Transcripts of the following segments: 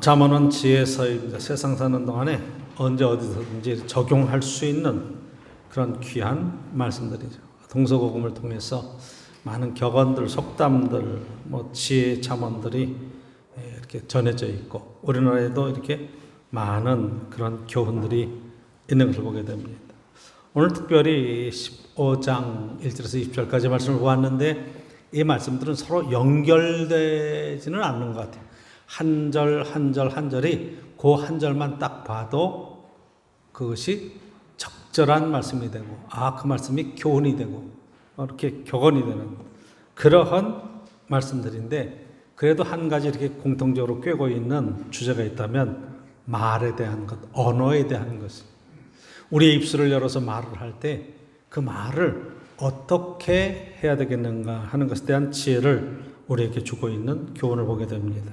잠언은 지혜서입니다. 세상 사는 동안에 언제 어디서든지 적용할 수 있는 그런 귀한 말씀들이죠. 동서고금을 통해서 많은 격언들, 속담들, 지혜 잠언들이 이렇게 전해져 있고 우리나라에도 이렇게 많은 그런 교훈들이 있는 것을 보게 됩니다. 오늘 특별히 15장 1절에서 20절까지 말씀을 보았는데 이 말씀들은 서로 연결되지는 않는 것 같아요. 한 절 한 절 한 절이 그 한 절만 딱 봐도 그것이 적절한 말씀이 되고 그 말씀이 교훈이 되고 이렇게 격언이 되는 그러한 말씀들인데 그래도 한 가지 이렇게 공통적으로 꿰고 있는 주제가 있다면 말에 대한 것, 언어에 대한 것입니다. 우리의 입술을 열어서 말을 할 때 그 말을 어떻게 해야 되겠는가 하는 것에 대한 지혜를 우리에게 주고 있는 교훈을 보게 됩니다.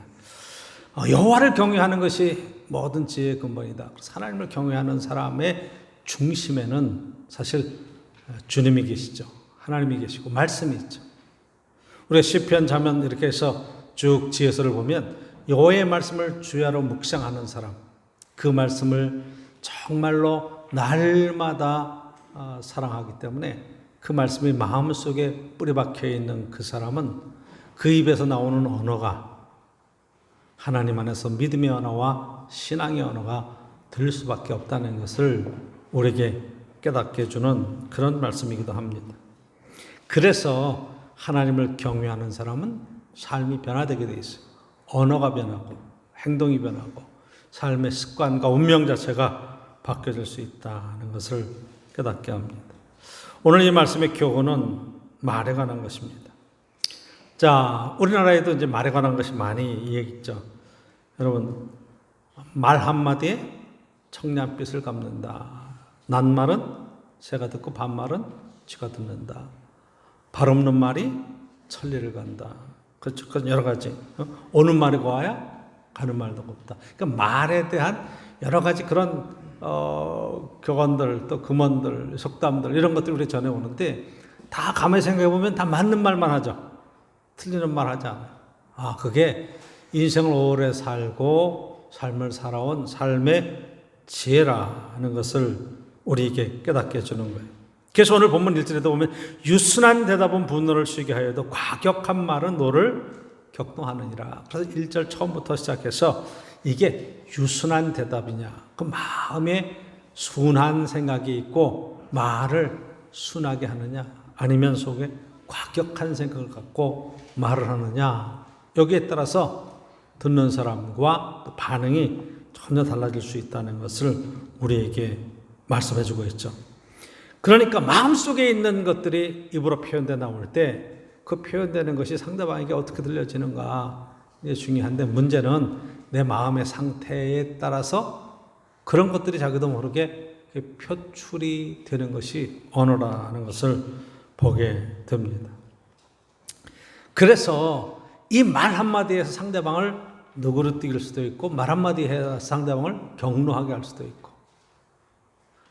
여호와를 경외하는 것이 모든 지혜의 근본이다. 그래서 하나님을 경외하는 사람의 중심에는 사실 주님이 계시죠. 하나님이 계시고 말씀이 있죠. 우리가 시편 잠언 이렇게 해서 쭉 지혜서를 보면 여호와의 말씀을 주야로 묵상하는 사람, 그 말씀을 정말로 날마다 사랑하기 때문에 그 말씀이 마음속에 뿌리박혀 있는 그 사람은 그 입에서 나오는 언어가 하나님 안에서 믿음의 언어와 신앙의 언어가 될 수밖에 없다는 것을 우리에게 깨닫게 해주는 그런 말씀이기도 합니다. 그래서 하나님을 경외하는 사람은 삶이 변화되게 되어 있어요. 언어가 변하고 행동이 변하고 삶의 습관과 운명 자체가 바뀌어질 수 있다는 것을 깨닫게 합니다. 오늘 이 말씀의 교훈은 말에 관한 것입니다. 자, 우리나라에도 이제 말에 관한 것이 많이 얘기했죠. 여러분, 말 한마디에 청량빛을 갚는다. 낱말은 새가 듣고 반말은 쥐가 듣는다. 발 없는 말이 천리를 간다. 그렇죠. 여러 가지. 오는 말이 고와야 가는 말도 곱다. 그러니까 말에 대한 여러 가지 그런 격언들, 또 금언들, 속담들 이런 것들이 우리 전해오는데 다 가만히 생각해보면 다 맞는 말만 하죠. 틀리는 말 하지 않아요. 그게 인생을 오래 살고 삶을 살아온 삶의 지혜라는 것을 우리에게 깨닫게 해주는 거예요. 그래서 오늘 본문 1절에도 보면 유순한 대답은 분노를 쉬게 하여도 과격한 말은 노를 격동하느니라. 그래서 1절 처음부터 시작해서 이게 유순한 대답이냐, 그 마음에 순한 생각이 있고 말을 순하게 하느냐, 아니면 속에 과격한 생각을 갖고 말을 하느냐, 여기에 따라서 듣는 사람과 또 반응이 전혀 달라질 수 있다는 것을 우리에게 말씀해 주고 있죠. 그러니까 마음속에 있는 것들이 입으로 표현되어 나올 때 그 표현되는 것이 상대방에게 어떻게 들려지는가 이게 중요한데 문제는 내 마음의 상태에 따라서 그런 것들이 자기도 모르게 표출이 되는 것이 언어라는 것을 보게 됩니다. 그래서 이 말 한마디에서 상대방을 누그러뜨릴 수도 있고 말 한마디에서 상대방을 격노하게 할 수도 있고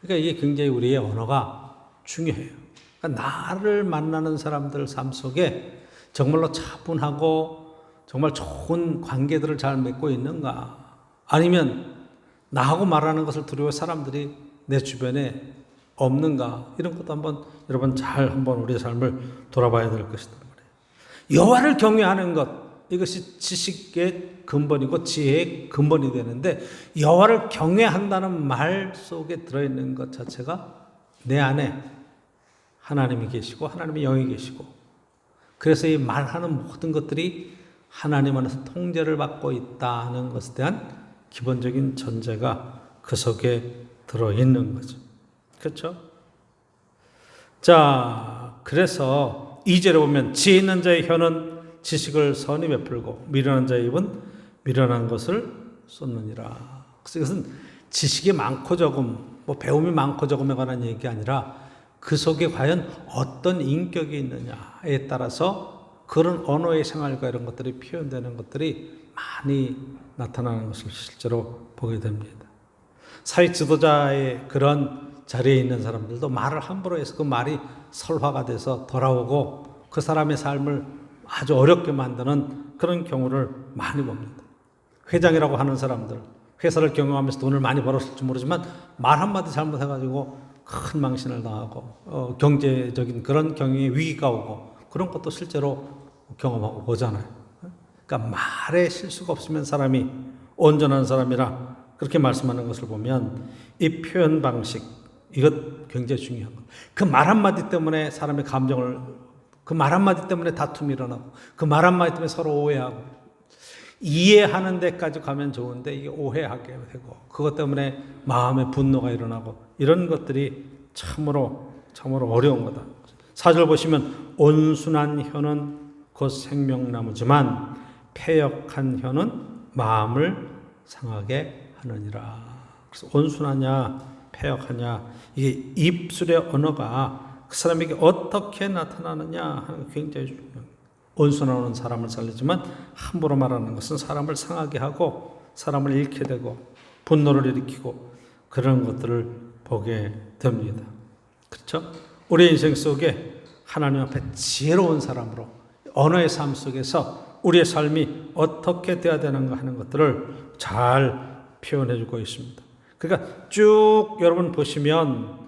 그러니까 이게 굉장히 우리의 언어가 중요해요. 그러니까 나를 만나는 사람들 삶 속에 정말로 차분하고 정말 좋은 관계들을 잘 맺고 있는가 아니면 나하고 말하는 것을 두려워 사람들이 내 주변에 없는가 이런 것도 한번 여러분 잘 한번 우리의 삶을 돌아봐야 될 것이다 말이에요. 여호와를 경외하는 것 이것이 지식의 근본이고 지혜의 근본이 되는데 여호와를 경외한다는 말 속에 들어있는 것 자체가 내 안에 하나님이 계시고 하나님의 영이 계시고 그래서 이 말하는 모든 것들이 하나님 안에서 통제를 받고 있다는 것에 대한 기본적인 전제가 그 속에 들어있는 거죠. 그렇죠? 자, 그래서 2절에 보면 지혜 있는 자의 혀는 지식을 선히 베풀고 미련한 자의 입은 미련한 것을 쏟느니라. 그래서 이것은 지식이 많고 적음, 배움이 많고 적음에 관한 얘기가 아니라 그 속에 과연 어떤 인격이 있느냐에 따라서 그런 언어의 생활과 이런 것들이 표현되는 것들이 많이 나타나는 것을 실제로 보게 됩니다. 사회 지도자의 그런 자리에 있는 사람들도 말을 함부로 해서 그 말이 설화가 돼서 돌아오고 그 사람의 삶을 아주 어렵게 만드는 그런 경우를 많이 봅니다. 회장이라고 하는 사람들, 회사를 경영하면서 돈을 많이 벌었을지 모르지만 말 한마디 잘못해가지고 큰 망신을 당하고 경제적인 그런 경영에 위기가 오고 그런 것도 실제로 경험하고 보잖아요. 그러니까 말에 실수가 없으면 사람이 온전한 사람이라 그렇게 말씀하는 것을 보면 이 표현 방식, 이것 굉장히 중요한 것. 그 말 한마디 때문에 사람의 감정을, 그 말 한마디 때문에 다툼이 일어나고 그 말 한마디 때문에 서로 오해하고, 이해하는 데까지 가면 좋은데 이게 오해하게 되고 그것 때문에 마음의 분노가 일어나고 이런 것들이 참으로 어려운 거다. 4절 보시면 온순한 혀는 곧 생명나무지만 패역한 혀는 마음을 상하게 하느니라. 그래서 온순하냐 패역하냐, 이게 입술의 언어가 그 사람에게 어떻게 나타나느냐 하는 게 굉장히 중요합니다. 온순한 사람을 살리지만 함부로 말하는 것은 사람을 상하게 하고 사람을 잃게 되고 분노를 일으키고 그런 것들을 보게 됩니다. 그렇죠? 우리 인생 속에 하나님 앞에 지혜로운 사람으로 언어의 삶 속에서 우리의 삶이 어떻게 되어야 되는가 하는 것들을 잘 표현해 주고 있습니다. 그러니까 쭉 여러분 보시면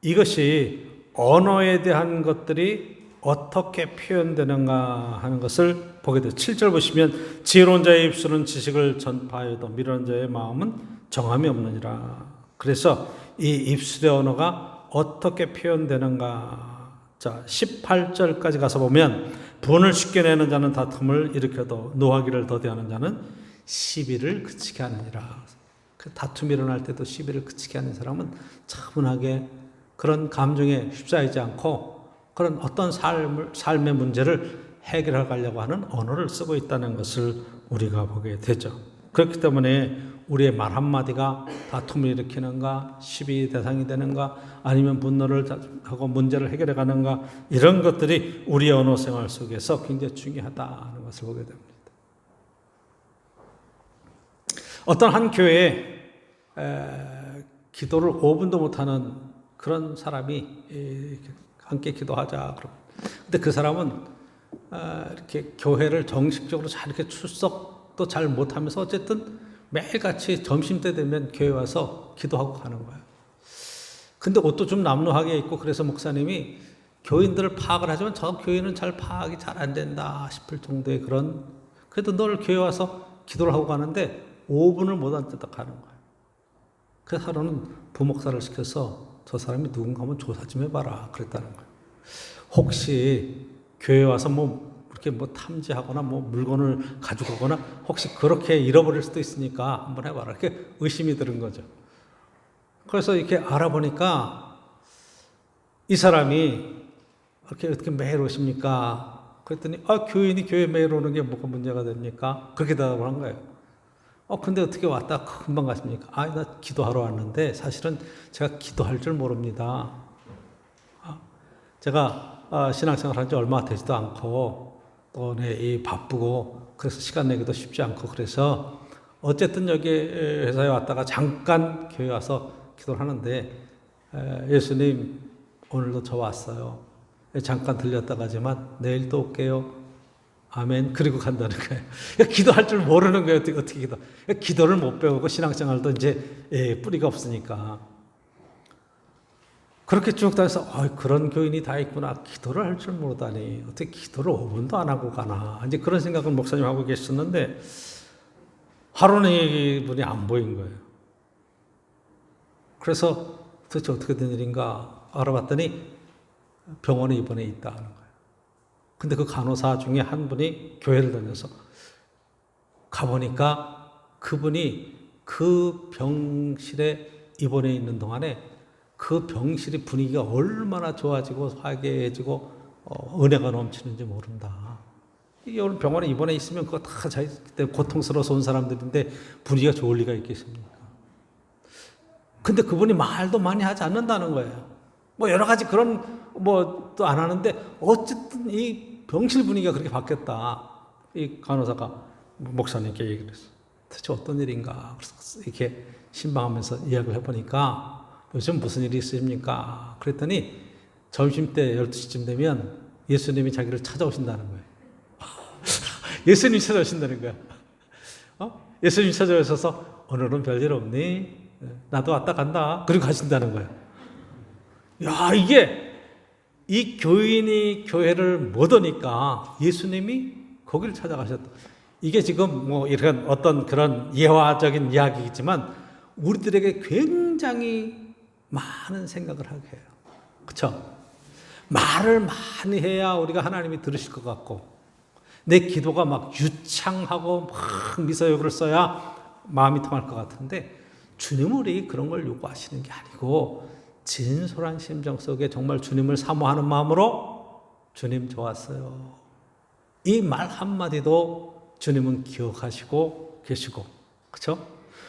이것이 언어에 대한 것들이 어떻게 표현되는가 하는 것을 보게 돼요. 7절 보시면 지혜로운 자의 입술은 지식을 전파하여도 미련한 자의 마음은 정함이 없느니라. 그래서 이 입술의 언어가 어떻게 표현되는가. 자, 18절까지 가서 보면 분을 쉽게 내는 자는 다툼을 일으켜도 노하기를 더디하는 자는 시비를 그치게 하느니라. 그 다툼이 일어날 때도 시비를 그치게 하는 사람은 차분하게 그런 감정에 휩싸이지 않고 그런 어떤 삶의 문제를 해결해 가려고 하는 언어를 쓰고 있다는 것을 우리가 보게 되죠. 그렇기 때문에 우리의 말 한마디가 다툼을 일으키는가, 시비 대상이 되는가, 아니면 분노를 하고 문제를 해결해 가는가, 이런 것들이 우리의 언어 생활 속에서 굉장히 중요하다는 것을 보게 됩니다. 어떤 한 교회에 기도를 5분도 못하는 그런 사람이 함께 기도하자. 근데 그 사람은 이렇게 교회를 정식적으로 잘 이렇게 출석도 잘 못하면서 어쨌든 매일같이 점심때 되면 교회 와서 기도하고 가는 거예요. 근데 옷도 좀 남루하게 입고, 그래서 목사님이 교인들을 파악을 하지만 저 교회는 잘 파악이 잘 안 된다 싶을 정도의 그런, 그래도 늘 교회 와서 기도를 하고 가는데 5분을 못 앉았다 가는 거예요. 그래서 하루는 부목사를 시켜서 저 사람이 누군가 한번 조사 좀 해봐라 그랬다는 거예요. 혹시 교회 와서 이렇게 탐지하거나 물건을 가져가거나 혹시 그렇게 잃어버릴 수도 있으니까 한번 해봐라. 이렇게 의심이 드는 거죠. 그래서 이렇게 알아보니까 이 사람이 어떻게 매일 오십니까? 그랬더니 교인이 교회 매일 오는 게 뭐가 문제가 됩니까? 그렇게 대답을 한 거예요. 근데 어떻게 왔다 금방 가십니까? 나 기도하러 왔는데 사실은 제가 기도할 줄 모릅니다. 제가 신앙생활 한 지 얼마 되지도 않고 또 바쁘고 그래서 시간 내기도 쉽지 않고, 그래서 어쨌든 여기 회사에 왔다가 잠깐 교회 와서 기도를 하는데 예수님 오늘도 저 왔어요. 잠깐 들렸다 가지만 내일 또 올게요. 아멘. 그리고 간다는 거예요. 기도할 줄 모르는 거예요. 어떻게 기도? 기도를 못 배우고 신앙생활도 이제 뿌리가 없으니까. 그렇게 쭉 다녀서 그런 교인이 다 있구나. 기도를 할 줄 모르다니. 어떻게 기도를 5분도 안 하고 가나. 이제 그런 생각을 목사님 하고 계셨는데 하루는 이분이 안 보인 거예요. 그래서 도대체 어떻게 된 일인가 알아봤더니 병원에 입원해 있다는 거예요. 근데 그 간호사 중에 한 분이 교회를 다녀서 가보니까 그분이 그 병실에 입원해 있는 동안에 그 병실의 분위기가 얼마나 좋아지고 화기애애해지고 은혜가 넘치는지 모른다. 오늘 병원에 입원해 있으면 그거 다 자기 그때 고통스러워서 온 사람들인데 분위기가 좋을 리가 있겠습니까? 근데 그분이 말도 많이 하지 않는다는 거예요. 여러 가지 그런 또 안 하는데 어쨌든 이 병실 분위기가 그렇게 바뀌었다. 이 간호사가 목사님께 얘기를 했어요. 대체 어떤 일인가? 그래서 이렇게 신방하면서 이야기를 해보니까 요즘 무슨 일이 있습니까? 그랬더니 점심때 12시쯤 되면 예수님이 자기를 찾아오신다는 거예요. 예수님이 찾아오신다는 거야. 예수님 찾아오셔서 오늘은 별일 없니? 나도 왔다 간다. 그리고 가신다는 거예요. 야, 이 교인이 교회를 못 오니까 예수님이 거기를 찾아가셨다. 이게 지금 뭐 이런 어떤 그런 예화적인 이야기이지만 우리들에게 굉장히 많은 생각을 하게 해요. 그렇죠? 말을 많이 해야 우리가 하나님이 들으실 것 같고 내 기도가 막 유창하고 막 미사여구를 써야 마음이 통할 것 같은데 주님은 우리 그런 걸 요구하시는 게 아니고 진솔한 심정 속에 정말 주님을 사모하는 마음으로 주님 좋았어요. 이 말 한마디도 주님은 기억하시고 계시고, 그렇죠?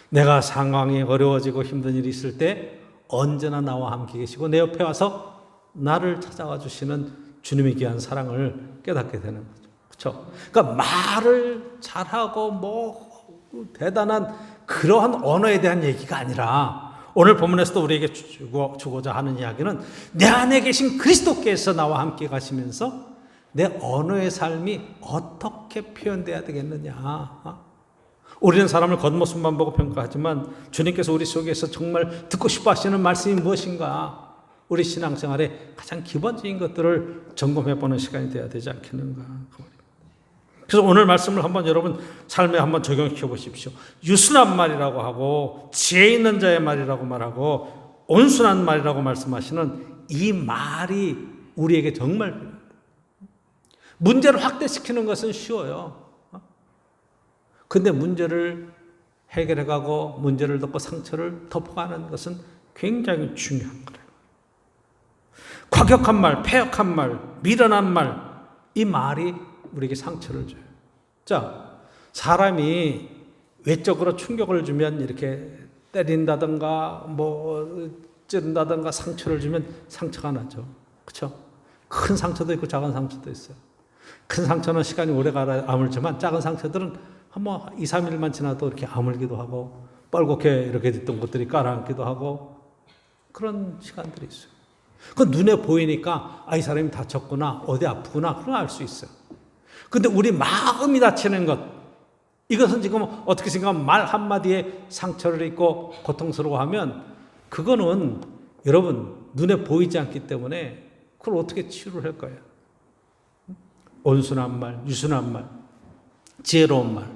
내가 상황이 어려워지고 힘든 일이 있을 때 언제나 나와 함께 계시고 내 옆에 와서 나를 찾아와 주시는 주님의 귀한 사랑을 깨닫게 되는 거죠. 그렇죠? 그러니까 말을 잘하고 뭐 대단한 그러한 언어에 대한 얘기가 아니라 오늘 본문에서도 우리에게 주고자 하는 이야기는 내 안에 계신 그리스도께서 나와 함께 가시면서 내 언어의 삶이 어떻게 표현돼야 되겠느냐. 우리는 사람을 겉모습만 보고 평가하지만 주님께서 우리 속에서 정말 듣고 싶어 하시는 말씀이 무엇인가. 우리 신앙생활의 가장 기본적인 것들을 점검해보는 시간이 되어야 되지 않겠는가. 그래서 오늘 말씀을 한번 여러분 삶에 한번 적용시켜 보십시오. 유순한 말이라고 하고 지혜 있는 자의 말이라고 말하고 온순한 말이라고 말씀하시는 이 말이 우리에게 정말 필요합니다. 문제를 확대시키는 것은 쉬워요. 근데 문제를 해결해가고 문제를 덮고 상처를 덮어가는 것은 굉장히 중요한 거예요. 과격한 말, 패역한 말, 미련한 말, 이 말이 우리에게 상처를 줘요. 자, 사람이 외적으로 충격을 주면 이렇게 때린다든가 뭐 찌른다든가 상처를 주면 상처가 나죠. 그렇죠? 큰 상처도 있고 작은 상처도 있어요. 큰 상처는 시간이 오래 아물지만 작은 상처들은 한번 2, 3일만 지나도 이렇게 아물기도 하고 뻘겋게 이렇게 됐던 것들이 깔아앉기도 하고 그런 시간들이 있어요. 그 눈에 보이니까 이 사람이 다쳤구나, 어디 아프구나, 그런 걸 알 수 있어요. 근데 우리 마음이 다치는 것, 이것은 지금 어떻게 생각하면 말 한마디에 상처를 입고 고통스러워하면 그거는 여러분 눈에 보이지 않기 때문에 그걸 어떻게 치유를 할 거예요? 온순한 말, 유순한 말, 지혜로운 말.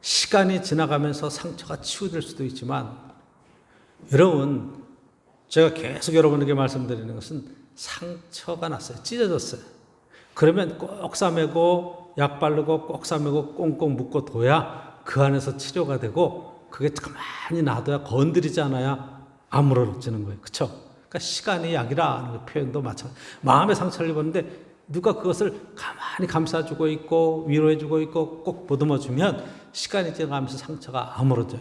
시간이 지나가면서 상처가 치유될 수도 있지만 여러분 제가 계속 여러분에게 말씀드리는 것은 상처가 났어요. 찢어졌어요. 그러면 꼭 싸매고 약 바르고 꼭 싸매고 꽁꽁 묶어 둬야 그 안에서 치료가 되고 그게 가만히 놔둬야 건드리지 않아야 아물어지는 거예요. 그렇죠? 그러니까 시간이 약이라는 표현도 마찬가지. 마음의 상처를 입었는데 누가 그것을 가만히 감싸주고 있고 위로해주고 있고 꼭 보듬어주면 시간이 지나가면서 상처가 아물어져요.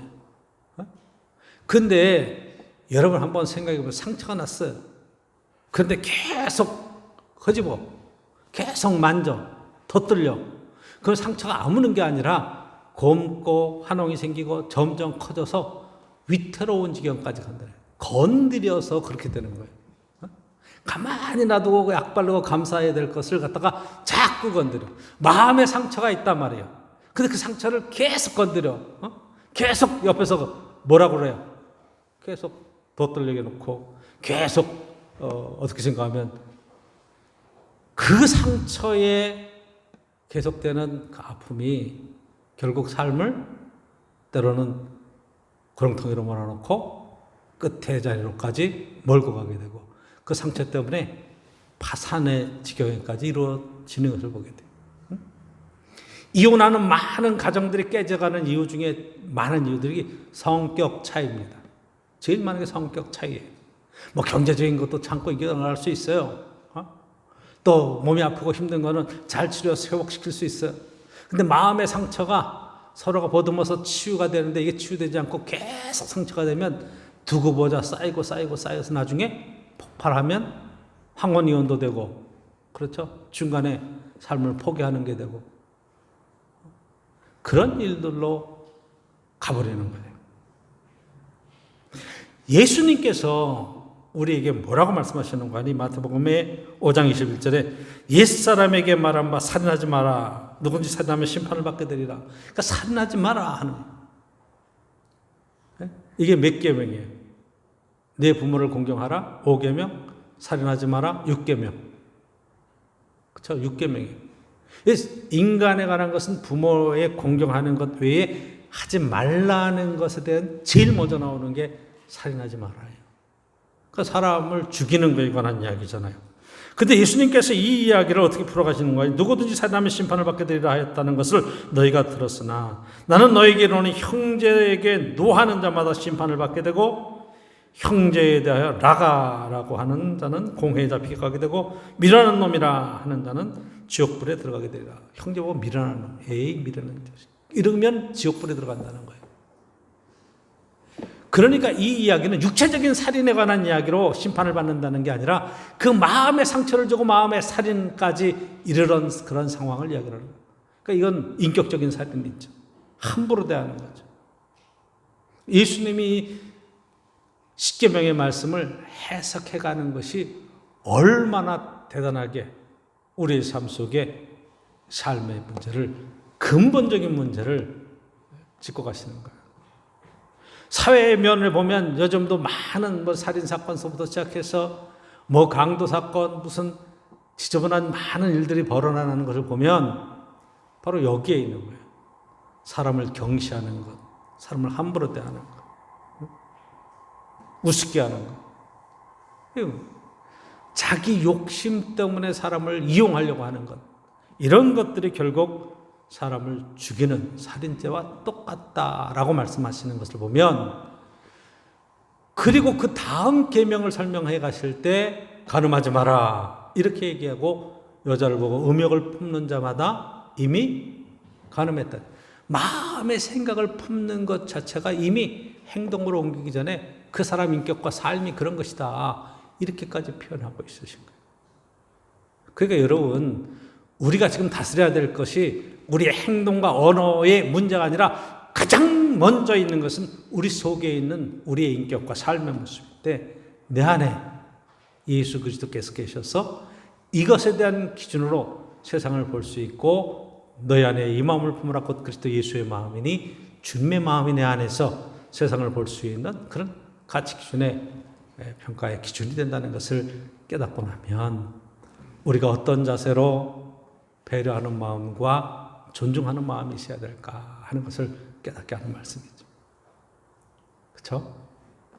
근데 여러분 한번 생각해보면 상처가 났어요. 그런데 계속 허집어, 계속 만져, 덧들려. 그럼 상처가 아무는 게 아니라 곪고 환홍이 생기고 점점 커져서 위태로운 지경까지 간다는 거예요. 건드려서 그렇게 되는 거예요. 가만히 놔두고 약 바르고 감싸야 될 것을 갖다가 자꾸 건드려. 마음에 상처가 있단 말이에요. 근데 그 상처를 계속 건드려. 계속 옆에서 뭐라고 그래요? 계속 덧들리게 놓고 계속 어떻게 생각하면 그 상처에 계속되는 그 아픔이 결국 삶을 때로는 구렁텅이로 몰아넣고 끝의 자리로까지 몰고 가게 되고 그 상처 때문에 파산의 지경에까지 이루어지는 것을 보게 돼요. 이혼하는 많은 가정들이 깨져가는 이유 중에 많은 이유들이 성격 차이입니다. 제일 많은 게 성격 차이예요. 뭐 경제적인 것도 참고 이겨나갈 수 있어요. 또 몸이 아프고 힘든 거는 잘 치료해서 회복시킬 수 있어요. 근데 마음의 상처가 서로가 보듬어서 치유가 되는데 이게 치유되지 않고 계속 상처가 되면 두고 보자 쌓여서 나중에 폭발하면 황혼이혼도 되고 그렇죠? 중간에 삶을 포기하는 게 되고 그런 일들로 가버리는 거예요. 예수님께서 우리에게 뭐라고 말씀하시는 거 아니? 마태복음의 5장 21절에 옛사람에게 말한 바 살인하지 마라. 누군지 살인하면 심판을 받게 되리라. 그러니까 살인하지 마라 하는 거예요. 이게 몇 계명이에요? 내 부모를 공경하라 5계명, 살인하지 마라 6계명. 그렇죠? 6계명이에요. 인간에 관한 것은 부모에 공경하는 것 외에 하지 말라는 것에 대한 제일 먼저 나오는 게 살인하지 말아요. 그러니까 사람을 죽이는 것에 관한 이야기잖아요. 근데 예수님께서 이 이야기를 어떻게 풀어가시는 거예요? 누구든지 살인하면 심판을 받게 되리라 하였다는 것을 너희가 들었으나 나는 너희에게 이르노니 형제에게 노하는 자마다 심판을 받게 되고 형제에 대하여 라가라고 하는 자는 공회에 잡히게 가게 되고 미련한 놈이라 하는 자는 지옥불에 들어가게 되리라. 형제 보고 미련한 놈, 미련한 놈. 이러면 지옥불에 들어간다는 거예요. 그러니까 이 이야기는 육체적인 살인에 관한 이야기로 심판을 받는다는 게 아니라 그 마음의 상처를 주고 마음의 살인까지 이르는 그런 상황을 이야기를 하는 거예요. 그러니까 이건 인격적인 살인이죠. 함부로 대하는 거죠. 예수님이 십계명의 말씀을 해석해가는 것이 얼마나 대단하게 우리의 삶 속에 삶의 문제를, 근본적인 문제를 짚고 가시는 거예요. 사회의 면을 보면 요즘도 많은 살인 사건서부터 시작해서 강도 사건, 무슨 지저분한 많은 일들이 벌어나는 것을 보면 바로 여기에 있는 거예요. 사람을 경시하는 것, 사람을 함부로 대하는 것, 우습게 하는 것. 자기 욕심 때문에 사람을 이용하려고 하는 것. 이런 것들이 결국 사람을 죽이는 살인죄와 똑같다라고 말씀하시는 것을 보면, 그리고 그 다음 계명을 설명해 가실 때 간음하지 마라 이렇게 얘기하고 여자를 보고 음욕을 품는 자마다 이미 간음했다. 마음의 생각을 품는 것 자체가 이미 행동으로 옮기기 전에 그 사람 인격과 삶이 그런 것이다. 이렇게까지 표현하고 있으신 거예요. 그러니까 여러분, 우리가 지금 다스려야 될 것이 우리의 행동과 언어의 문제가 아니라 가장 먼저 있는 것은 우리 속에 있는 우리의 인격과 삶의 모습인데, 내 안에 예수 그리스도께서 계셔서 이것에 대한 기준으로 세상을 볼 수 있고, 너희 안에 이 마음을 품으라 곧 그리스도 예수의 마음이니 주님의 마음이 내 안에서 세상을 볼 수 있는 그런 가치 기준의 평가의 기준이 된다는 것을 깨닫고 나면 우리가 어떤 자세로 배려하는 마음과 존중하는 마음이 있어야 될까 하는 것을 깨닫게 하는 말씀이죠. 그렇죠?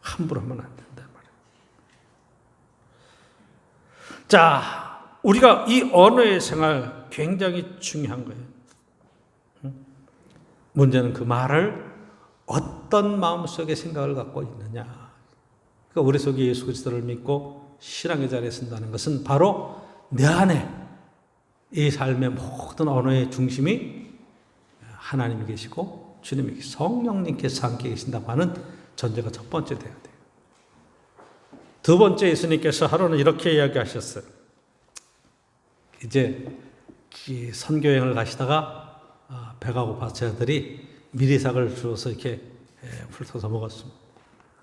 함부로 하면 안 된단 말이에요. 자, 우리가 이 언어의 생활 굉장히 중요한 거예요. 문제는 그 말을 어떤 마음속에 생각을 갖고 있느냐. 그러니까 우리 속에 예수 그리스도를 믿고 신앙의 자리에 쓴다는 것은 바로 내 안에 이 삶의 모든 언어의 중심이 하나님이 계시고 주님이 성령님께서 함께 계신다고 하는 전제가 첫 번째 돼야 돼요. 두 번째, 예수님께서 하루는 이렇게 이야기하셨어요. 이제 선교여행을 가시다가 배가 고파서 제자들이 미리삭을 주어서 이렇게 훑어서 먹었습니다.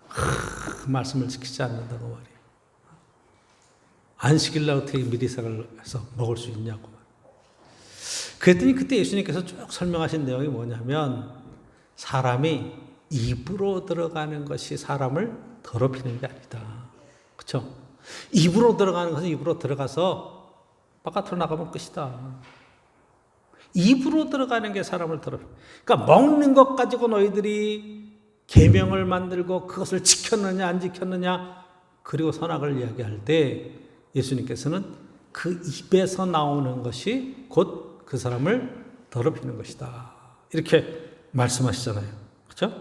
그 말씀을 지키지 않는다고 말이에요. 안 시키려고 어떻게 미리삭을 해서 먹을 수 있냐고. 그랬더니 그때 예수님께서 쭉 설명하신 내용이 뭐냐면, 사람이 입으로 들어가는 것이 사람을 더럽히는 게 아니다. 그렇죠? 입으로 들어가는 것은 입으로 들어가서 바깥으로 나가면 끝이다. 입으로 들어가는 게 사람을 더럽혀. 그러니까 먹는 것 가지고 너희들이 계명을 만들고 그것을 지켰느냐 안 지켰느냐 그리고 선악을 이야기할 때 예수님께서는 그 입에서 나오는 것이 곧 그 사람을 더럽히는 것이다. 이렇게 말씀하시잖아요. 그렇죠?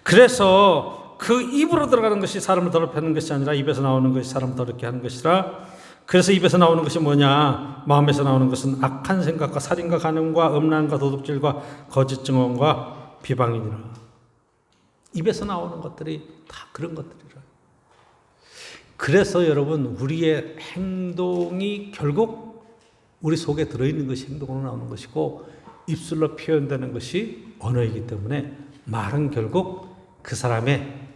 그래서 그 입으로 들어가는 것이 사람을 더럽히는 것이 아니라 입에서 나오는 것이 사람을 더럽게 하는 것이라. 그래서 입에서 나오는 것이 뭐냐? 마음에서 나오는 것은 악한 생각과 살인과 간음과 음란과 도둑질과 거짓 증언과 비방이니라. 입에서 나오는 것들이 다 그런 것들이라. 그래서 여러분, 우리의 행동이 결국 우리 속에 들어있는 것이 행동으로 나오는 것이고, 입술로 표현되는 것이 언어이기 때문에 말은 결국 그 사람의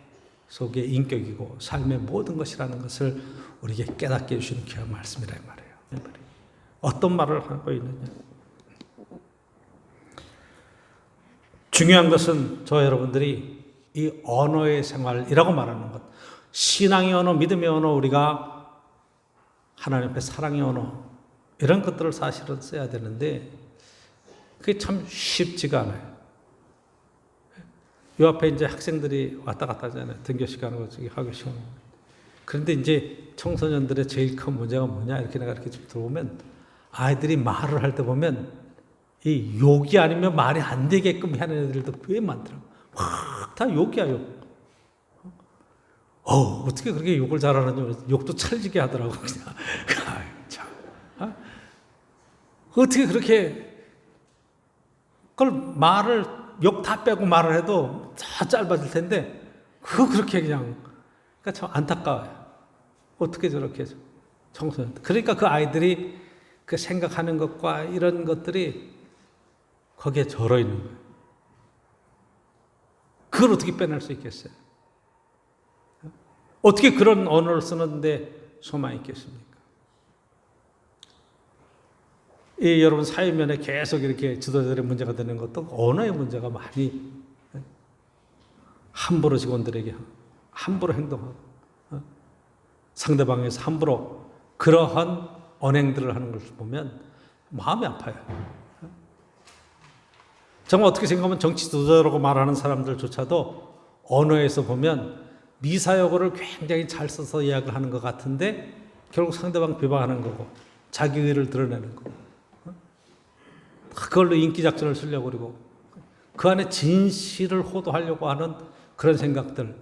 속의 인격이고 삶의 모든 것이라는 것을 우리에게 깨닫게 해주시는 귀한 말씀이라 이 말이에요. 어떤 말을 하고 있느냐? 중요한 것은 저 여러분들이 이 언어의 생활이라고 말하는 것, 신앙의 언어, 믿음의 언어, 우리가 하나님 앞에 사랑의 언어, 이런 것들을 사실은 써야 되는데 그게 참 쉽지가 않아요. 요 앞에 이제 학생들이 왔다 갔다 하잖아요. 등교식 하는 거, 학교식 하는 거. 그런데 이제 청소년들의 제일 큰 문제가 뭐냐, 이렇게 내가 이렇게 좀 들어보면 아이들이 말을 할 때 보면 이 욕이 아니면 말이 안 되게끔 하는 애들도 꽤 많더라고. 다 욕이야, 욕. 어떻게 그렇게 욕을 잘하는지, 욕도 찰지게 하더라고, 그냥. 참. 어떻게 그렇게, 그걸 말을, 욕 다 빼고 말을 해도 다 짧아질 텐데, 그렇게 그냥, 그러니까 참 안타까워요. 어떻게 저렇게 청소년. 그러니까 그 아이들이 그 생각하는 것과 이런 것들이 거기에 절어 있는 거예요. 그걸 어떻게 빼낼 수 있겠어요? 어떻게 그런 언어를 쓰는데 소망이 있겠습니까? 여러분 사회면에 계속 이렇게 지도자들의 문제가 되는 것도 언어의 문제가 많이, 함부로 직원들에게 함부로 행동하고 상대방에서 함부로 그러한 언행들을 하는 것을 보면 마음이 아파요. 정말 어떻게 생각하면 정치 지도자라고 말하는 사람들조차도 언어에서 보면 미사여구를 굉장히 잘 써서 이야기를 하는 것 같은데 결국 상대방 비방하는 거고 자기 의를 드러내는 거고 그걸로 인기 작전을 쓰려고 그러고 그 안에 진실을 호도하려고 하는 그런 생각들,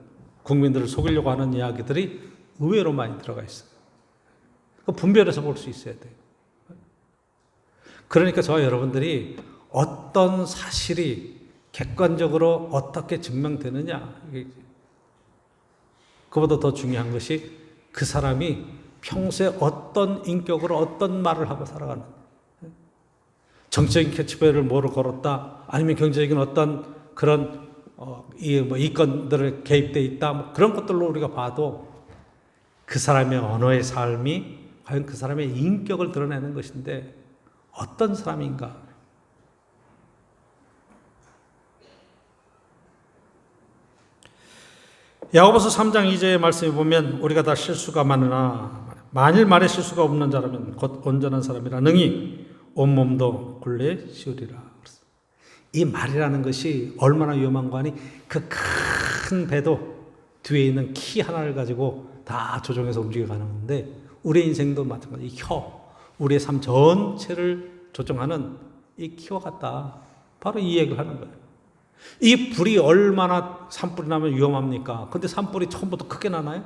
국민들을 속이려고 하는 이야기들이 의외로 많이 들어가 있어요. 분별해서 볼 수 있어야 돼요. 그러니까 저와 여러분들이 어떤 사실이 객관적으로 어떻게 증명되느냐, 그보다 더 중요한 것이 그 사람이 평소에 어떤 인격으로 어떤 말을 하고 살아가는, 정치적인 캐치프레이즈를 뭐로 걸었다, 아니면 경제적인 어떤 그런 이권들을 개입돼 있다, 뭐 그런 것들로 우리가 봐도 그 사람의 언어의 삶이 과연 그 사람의 인격을 드러내는 것인데 어떤 사람인가? 야고보서 3장 2절의 말씀에 보면 우리가 다 실수가 많으나 만일 말에 실수가 없는 자라면 곧 온전한 사람이라 능히 온몸도 굴레 씌우리라. 이 말이라는 것이 얼마나 위험한 거 아니? 그 큰 배도 뒤에 있는 키 하나를 가지고 다 조종해서 움직여가는 건데 우리의 인생도 마찬가지. 이 혀, 우리의 삶 전체를 조종하는 이 키와 같다. 바로 이 얘기를 하는 거예요. 이 불이 얼마나 산불이 나면 위험합니까? 근데 산불이 처음부터 크게 나나요?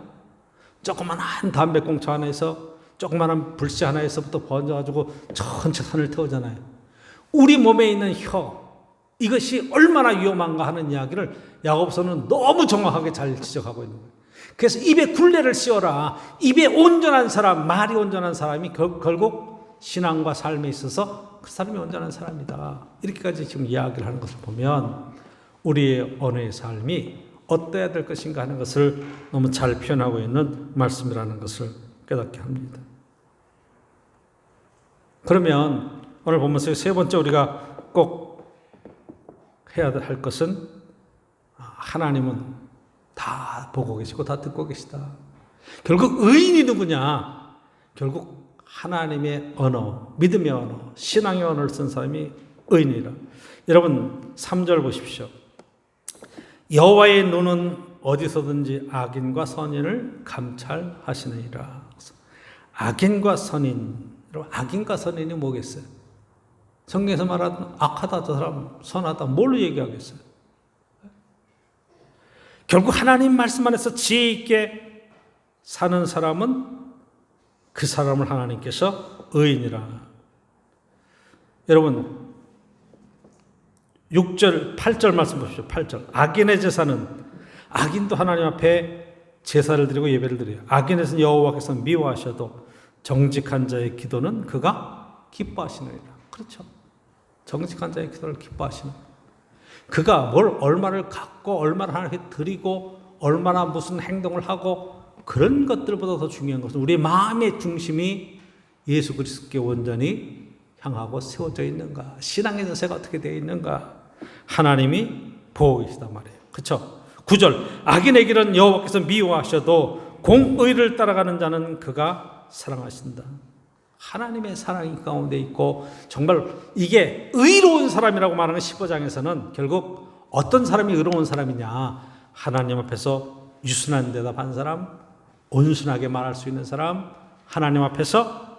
조그만한 담배꽁초 하나에서 조그만한 불씨 하나에서부터 번져가지고 전체 산을 태우잖아요. 우리 몸에 있는 혀, 이것이 얼마나 위험한가 하는 이야기를 야고보서는 너무 정확하게 잘 지적하고 있는 거예요. 그래서 입에 굴레를 씌워라. 입에 온전한 사람, 말이 온전한 사람이 결국 신앙과 삶에 있어서 그 사람이 온전한 사람이다. 이렇게까지 지금 이야기를 하는 것을 보면 우리의 언어의 삶이 어때야 될 것인가 하는 것을 너무 잘 표현하고 있는 말씀이라는 것을 깨닫게 합니다. 그러면 오늘 보면서 세 번째 우리가 꼭 해야 할 것은 하나님은 다 보고 계시고 다 듣고 계시다. 결국 의인이 누구냐? 결국 하나님의 언어, 믿음의 언어, 신앙의 언어를 쓴 사람이 의인이라. 여러분 3절 보십시오. 여호와의 눈은 어디서든지 악인과 선인을 감찰하시느니라. 악인과 선인, 여러분 악인과 선인이 뭐겠어요? 성경에서 말하는 악하다, 저 사람 선하다, 뭘로 얘기하겠어요? 결국 하나님 말씀 안에서 지혜 있게 사는 사람은 그 사람을 하나님께서 의인이라. 여러분 6절, 8절 말씀 보십시오. 8절. 악인의 제사는, 악인도 하나님 앞에 제사를 드리고 예배를 드려요. 악인에서는 여호와께서 미워하셔도 정직한 자의 기도는 그가 기뻐하시느니라. 그렇죠. 정직한 자의 기도를 기뻐하시는. 그가 뭘 얼마를 갖고 얼마나 하나님께 드리고 얼마나 무슨 행동을 하고 그런 것들보다 더 중요한 것은 우리의 마음의 중심이 예수 그리스도께 온전히 향하고 세워져 있는가, 신앙의 자세가 어떻게 되어 있는가, 하나님이 보고 계시단 말이에요. 그렇죠? 9절 악인의 길은 여호와께서 미워하셔도 공의를 따라가는 자는 그가 사랑하신다. 하나님의 사랑이 가운데 있고 정말 이게 의로운 사람이라고 말하는 15장에서는 결국 어떤 사람이 의로운 사람이냐, 하나님 앞에서 유순한 대답한 사람, 온순하게 말할 수 있는 사람, 하나님 앞에서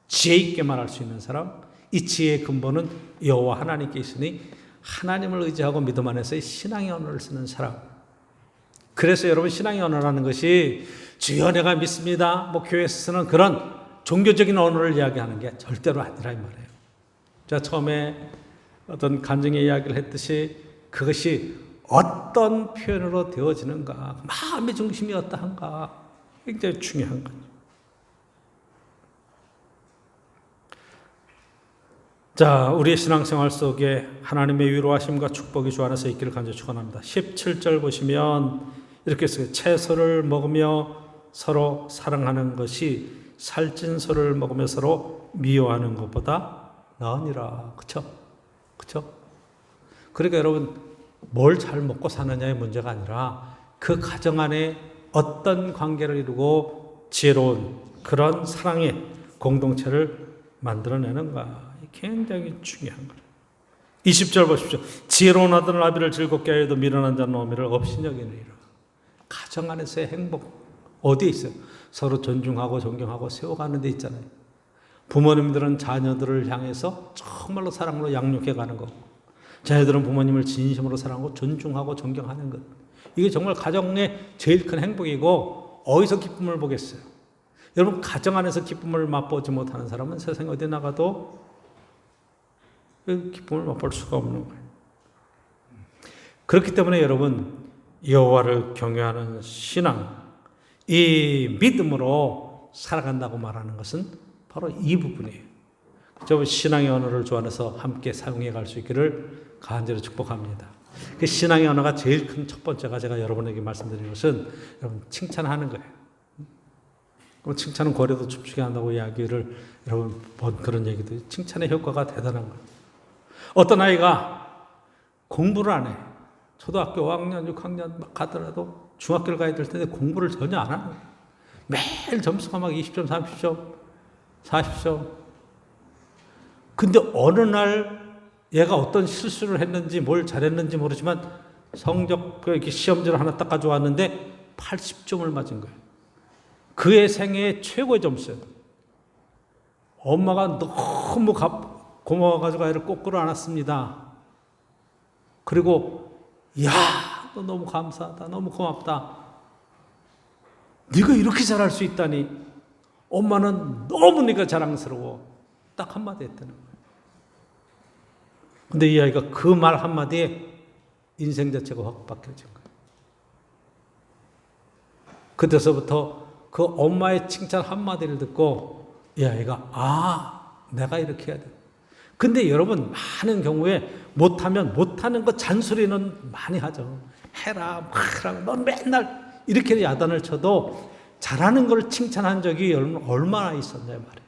지혜 있게 말할 수 있는 사람, 이 지혜의 근본은 여호와 하나님께 있으니 하나님을 의지하고 믿음 안에서의 신앙의 언어를 쓰는 사람. 그래서 여러분, 신앙의 언어라는 것이 주여 내가 믿습니다, 뭐 교회에서 쓰는 그런 종교적인 언어를 이야기하는 게 절대로 아니라 이 말이에요. 제가 처음에 어떤 간증의 이야기를 했듯이 그것이 어떤 표현으로 되어지는가, 마음의 중심이 어떠한가, 굉장히 중요한 거죠. 자, 우리의 신앙생활 속에 하나님의 위로하심과 축복이 주 안에서 있기를 간절히 축원합니다. 17절 보시면 이렇게 써요. 채소를 먹으며 서로 사랑하는 것이 살찐 소를 먹으며 서로 미워하는 것보다 나으니라. 그쵸? 그쵸? 그러니까 여러분, 뭘 잘 먹고 사느냐의 문제가 아니라 그 가정 안에 어떤 관계를 이루고 지혜로운 그런 사랑의 공동체를 만들어내는가, 굉장히 중요한 거예요. 20절 보십시오. 지혜로운 아들은 아비를 즐겁게 하여도 미련한 자는 어미를 없인 여기느니라. 가정 안에서의 행복 어디에 있어요? 서로 존중하고 존경하고 세워가는 데 있잖아요. 부모님들은 자녀들을 향해서 정말로 사랑으로 양육해가는 거고, 자녀들은 부모님을 진심으로 사랑하고 존중하고 존경하는 것, 이게 정말 가정의 제일 큰 행복이고, 어디서 기쁨을 보겠어요? 여러분, 가정 안에서 기쁨을 맛보지 못하는 사람은 세상에 어디 나가도 기쁨을 맛볼 수가 없는 거예요. 그렇기 때문에 여러분, 여호와를 경외하는 신앙, 이 믿음으로 살아간다고 말하는 것은 바로 이 부분이에요. 저 신앙의 언어를 주 안에서 함께 사용해 갈 수 있기를 간절히 축복합니다. 그 신앙의 언어가 제일 큰 첫 번째가 제가 여러분에게 말씀드리는 것은 여러분 칭찬하는 거예요. 칭찬은 고래도 춤추게 한다고 이야기를 여러분 본 그런 얘기도, 칭찬의 효과가 대단한 거예요. 어떤 아이가 공부를 안 해. 초등학교 5학년, 6학년 막 가더라도 중학교를 가야 될 텐데 공부를 전혀 안 하는 거예요. 매일 점수가 막 20점, 30점, 40점. 근데 어느 날 얘가 어떤 실수를 했는지 뭘 잘했는지 모르지만 성적, 이렇게 시험지를 하나 딱 가져왔는데 80점을 맞은 거예요. 그의 생애 최고의 점수예요. 엄마가 너무 고마워가지고 아이를 꼭 끌어안았습니다. 그리고 야, 너 너무 감사하다, 너무 고맙다, 네가 이렇게 잘할 수 있다니, 엄마는 너무 네가 자랑스러워, 딱 한마디 했다는 거예요. 근데 이 아이가 그 말 한마디에 인생 자체가 확 바뀌어진 거예요. 그때서부터 그 엄마의 칭찬 한마디를 듣고 이 아이가 내가 이렇게 해야 돼. 근데 여러분, 많은 경우에 못하면 못하는 거 잔소리는 많이 하죠. 해라, 하라, 넌 맨날 이렇게 야단을 쳐도 잘하는 걸 칭찬한 적이 얼마나 있었냐 말이에요.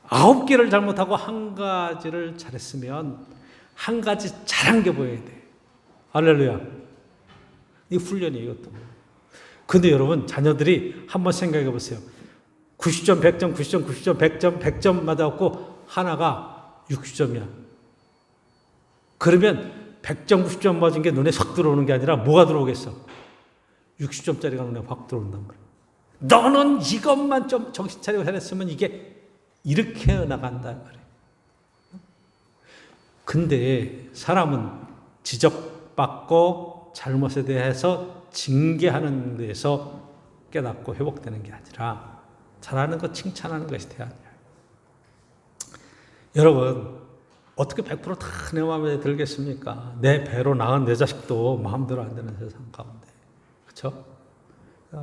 9개를 잘못하고 한 가지를 잘했으면 한 가지 잘한 게 보여야 돼. 할렐루야. 이 훈련이에요, 이것도. 근데 여러분, 자녀들이 한번 생각해 보세요. 90점, 100점, 90점, 90점, 100점, 100점 맞아갖고 하나가 60점이야. 그러면 100점, 90점 맞은 게 눈에 확 들어오는 게 아니라 뭐가 들어오겠어? 60점짜리가 눈에 확 들어온단 말이야. 너는 이것만 좀 정신 차리고 잘했으면 이게 이렇게 나간다 말이에요. 근데 사람은 지적받고 잘못에 대해서 징계하는 데에서 깨닫고 회복되는 게 아니라 잘하는 거 칭찬하는 것이 돼야 돼요. 여러분, 어떻게 100% 다 내 마음에 들겠습니까? 내 배로 낳은 내 자식도 마음대로 안 되는 세상 가운데. 그렇죠?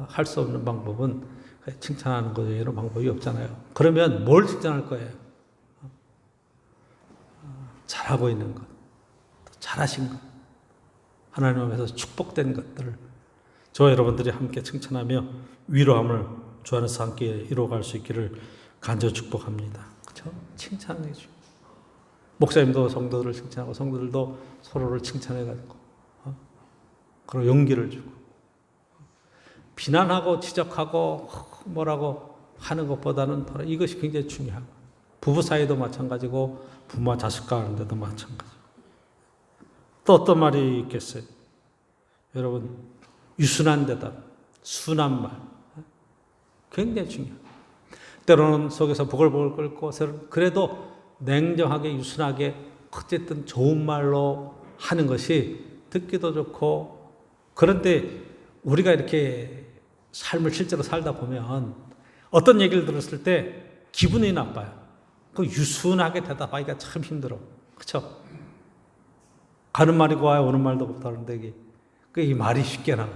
할 수 없는 방법은 칭찬하는 것 외에는 방법이 없잖아요. 그러면 뭘 칭찬할 거예요? 잘하고 있는 것, 잘하신 것, 하나님 앞에서 축복된 것들을 저와 여러분들이 함께 칭찬하며 위로함을 주 안에서 함께 이루어갈 수 있기를 간절히 축복합니다. 그렇죠? 칭찬해 주고. 목사님도 성도들을 칭찬하고 성도들도 서로를 칭찬해가지고 그리고 용기를 주고 비난하고 지적하고 뭐라고 하는 것보다는 바로 이것이 굉장히 중요하고 부부 사이도 마찬가지고 부모와 자식과 하는데도 마찬가지고 또 어떤 말이 있겠어요? 여러분 유순한 대답, 순한 말 굉장히 중요해요. 때로는 속에서 보글보글 끓고 그래도 냉정하게 유순하게 어쨌든 좋은 말로 하는 것이 듣기도 좋고 그런데 우리가 이렇게 삶을 실제로 살다 보면 어떤 얘기를 들었을 때 기분이 나빠요. 그 유순하게 대답하기가 참 힘들어. 그렇죠? 가는 말이 고와요. 오는 말도 없다는데 이게 이 말이 쉽게 나와.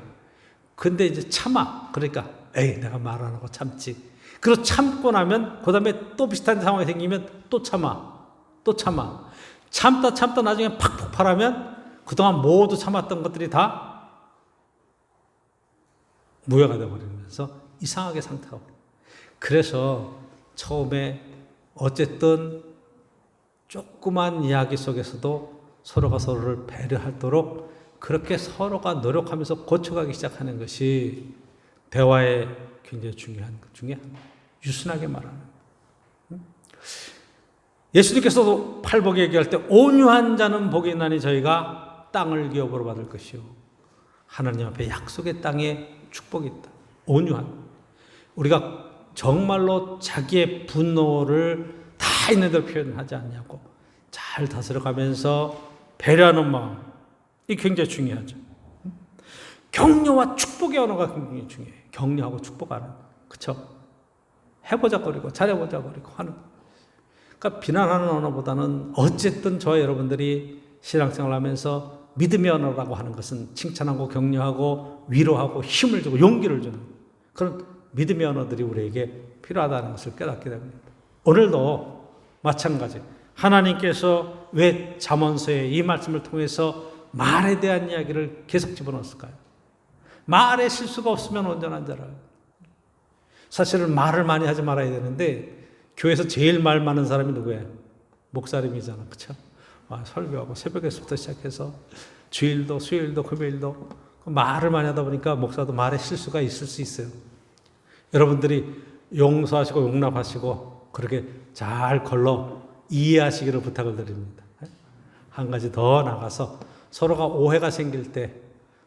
근데 이제 참아. 그러니까 에이 내가 말 안 하고 참지. 그리고 참고 나면 그 다음에 또 비슷한 상황이 생기면 또 참아. 또 참아. 참다 나중에 팍 폭발하면 그동안 모두 참았던 것들이 다 무효가 되어버리면서 이상하게 상태가 버려요. 그래서 처음에 어쨌든 조그만 이야기 속에서도 서로가 서로를 배려하도록 그렇게 서로가 노력하면서 고쳐가기 시작하는 것이 대화에 굉장히 중요한 것 중에 하나. 유순하게 말하는. 예수님께서도 팔복에 얘기할 때 온유한 자는 복이 있나니 저희가 땅을 기업으로 받을 것이요. 하나님 앞에 약속의 땅에 축복이 있다. 온유한. 우리가 정말로 자기의 분노를 다 있는 대로 표현하지 않냐고 잘 다스려가면서 배려하는 마음. 이 굉장히 중요하죠. 격려와 축복의 언어가 굉장히 중요해요. 격려하고 축복하는. 그렇죠? 해보자거리고 잘해보자거리고 하는. 그러니까 비난하는 언어보다는 어쨌든 저와 여러분들이 신앙생활을 하면서 믿음의 언어라고 하는 것은 칭찬하고 격려하고 위로하고 힘을 주고 용기를 주는 그런 믿음의 언어들이 우리에게 필요하다는 것을 깨닫게 됩니다. 오늘도 마찬가지. 하나님께서 왜 잠언서에 이 말씀을 통해서 말에 대한 이야기를 계속 집어넣었을까요? 말에 실수가 없으면 온전한 자라. 사실은 말을 많이 하지 말아야 되는데 교회에서 제일 말 많은 사람이 누구예요? 목사님이잖아. 그렇죠? 설교하고 새벽에서부터 시작해서 주일도 수요일도 금요일도 말을 많이 하다 보니까 목사도 말에 실수가 있을 수 있어요. 여러분들이 용서하시고 용납하시고 그렇게 잘 걸러 이해하시기를 부탁을 드립니다. 한 가지 더 나가서 서로가 오해가 생길 때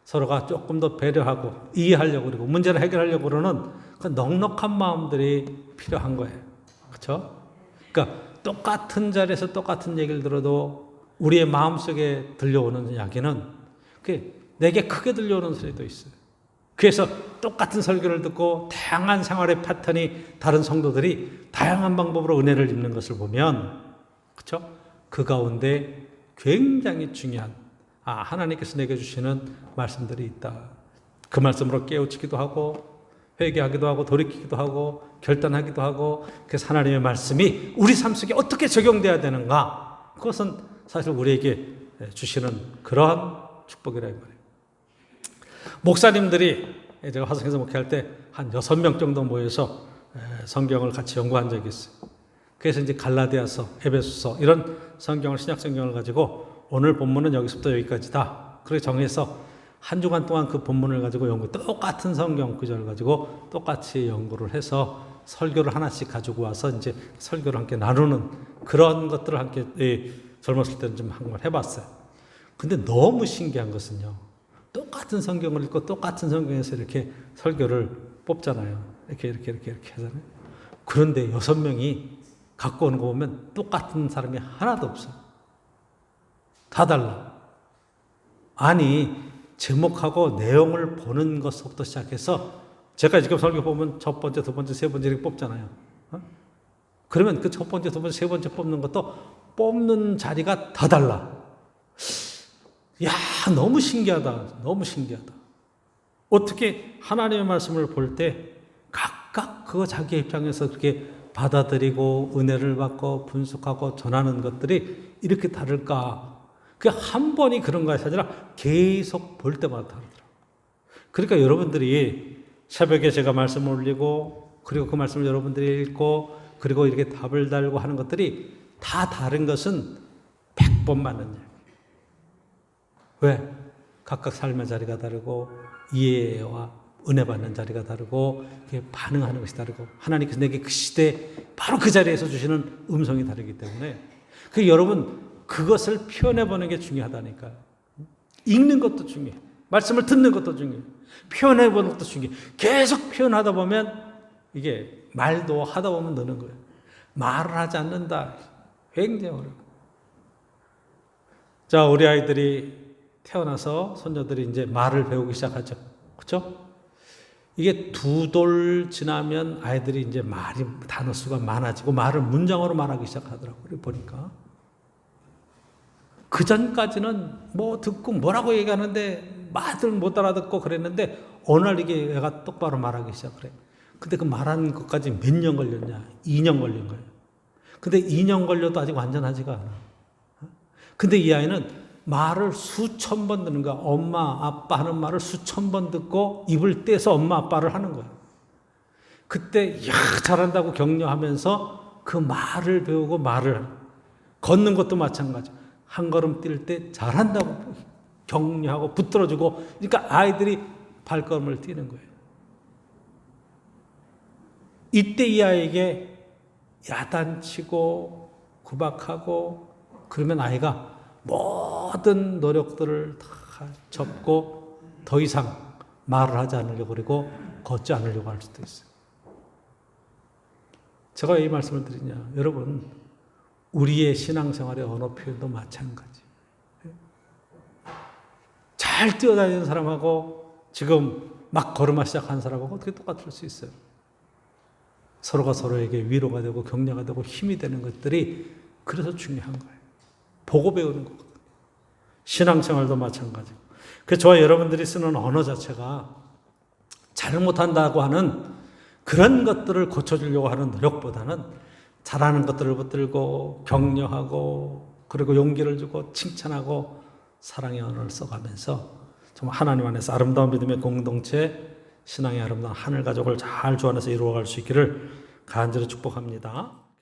서로가 조금 더 배려하고 이해하려고 그러고 문제를 해결하려고 그러는 그 넉넉한 마음들이 필요한 거예요. 그렇죠? 그러니까 똑같은 자리에서 똑같은 얘기를 들어도 우리의 마음속에 들려오는 이야기는 내게 크게 들려오는 소리도 있어요. 그래서 똑같은 설교를 듣고 다양한 생활의 패턴이 다른 성도들이 다양한 방법으로 은혜를 입는 것을 보면 그렇죠? 그 가운데 굉장히 중요한 하나님께서 내게 주시는 말씀들이 있다. 그 말씀으로 깨우치기도 하고 회개하기도 하고 돌이키기도 하고 결단하기도 하고 그래서 하나님의 말씀이 우리 삶 속에 어떻게 적용돼야 되는가 그것은 사실 우리에게 주시는 그러한 축복이라 이 말이에요. 목사님들이 제가 화성에서 목회할 때 한 6명 정도 모여서 성경을 같이 연구한 적이 있어요. 그래서 이제 갈라디아서, 에베소서 이런 성경을 신약 성경을 가지고 오늘 본문은 여기서부터 여기까지다. 그렇게 정해서 한 주간 동안 그 본문을 가지고 똑같은 성경 구절을 가지고 똑같이 연구를 해서 설교를 하나씩 가지고 와서 이제 설교를 함께 나누는 그런 것들을 함께 젊었을 때는 좀 한번 해봤어요. 근데 너무 신기한 것은요. 똑같은 성경을 읽고 똑같은 성경에서 이렇게 설교를 뽑잖아요. 이렇게 하잖아요. 그런데 6명이 갖고 오는 거 보면 똑같은 사람이 하나도 없어요. 다 달라. 아니 제목하고 내용을 보는 것부터 시작해서 제가 지금 설교 보면 첫 번째, 두 번째, 세 번째 이렇게 뽑잖아요. 그러면 그 첫 번째, 두 번째, 세 번째 뽑는 것도 뽑는 자리가 다 달라. 야, 너무 신기하다. 너무 신기하다. 어떻게 하나님의 말씀을 볼 때 각각 그 자기 입장에서 그렇게 받아들이고 은혜를 받고 분석하고 전하는 것들이 이렇게 다를까? 그 한 번이 그런 것이 아니라 계속 볼 때마다 다르더라고요. 그러니까 여러분들이 새벽에 제가 말씀을 올리고 그리고 그 말씀을 여러분들이 읽고 그리고 이렇게 답을 달고 하는 것들이 다 다른 것은 축복받는 일. 왜? 각각 삶의 자리가 다르고 이해와 은혜 받는 자리가 다르고 반응하는 것이 다르고 하나님께서 내게 그 시대에 바로 그 자리에서 주시는 음성이 다르기 때문에 여러분 그것을 표현해보는 게 중요하다니까요. 읽는 것도 중요해. 말씀을 듣는 것도 중요해. 표현해보는 것도 중요해. 계속 표현하다 보면 이게 말도 하다 보면 느는 거예요. 말을 하지 않는다. 굉장히 어려워요. 자, 우리 아이들이 태어나서 손녀들이 이제 말을 배우기 시작하죠. 그렇죠? 이게 2돌 지나면 아이들이 이제 단어 수가 많아지고 말을 문장으로 말하기 시작하더라고요. 보니까. 그 전까지는 뭐 듣고 뭐라고 얘기하는데 말들 못 알아듣고 그랬는데 어느 날 이게 애가 똑바로 말하기 시작해. 근데 그 말하는 것까지 몇 년 걸렸냐? 2년 걸린 거예요. 근데 2년 걸려도 아직 완전하지가 않아. 근데 이 아이는 말을 수천 번 듣는 거야. 엄마, 아빠 하는 말을 수천 번 듣고 입을 떼서 엄마, 아빠를 하는 거야. 그때 잘한다고 격려하면서 그 말을 배우고 걷는 것도 마찬가지. 한 걸음 뛸 때 잘한다고 격려하고 붙들어주고 그러니까 아이들이 발걸음을 뛰는 거예요. 이때 이 아이에게 야단치고 구박하고 그러면 아이가 모든 노력들을 다 접고 더 이상 말을 하지 않으려고 그러고 걷지 않으려고 할 수도 있어요. 제가 왜 이 말씀을 드리냐. 여러분 우리의 신앙생활의 언어 표현도 마찬가지. 잘 뛰어다니는 사람하고 지금 막 걸음마 시작한 사람하고 어떻게 똑같을 수 있어요. 서로가 서로에게 위로가 되고 격려가 되고 힘이 되는 것들이 그래서 중요한 거예요. 보고 배우는 거거든요. 신앙생활도 마찬가지고. 그래서 저와 여러분들이 쓰는 언어 자체가 잘못한다고 하는 그런 것들을 고쳐주려고 하는 노력보다는 잘하는 것들을 붙들고 격려하고 그리고 용기를 주고 칭찬하고 사랑의 언어를 써가면서 정말 하나님 안에서 아름다운 믿음의 공동체 신앙의 아름다운 하늘 가족을 잘 주 안에서 이루어갈 수 있기를 간절히 축복합니다.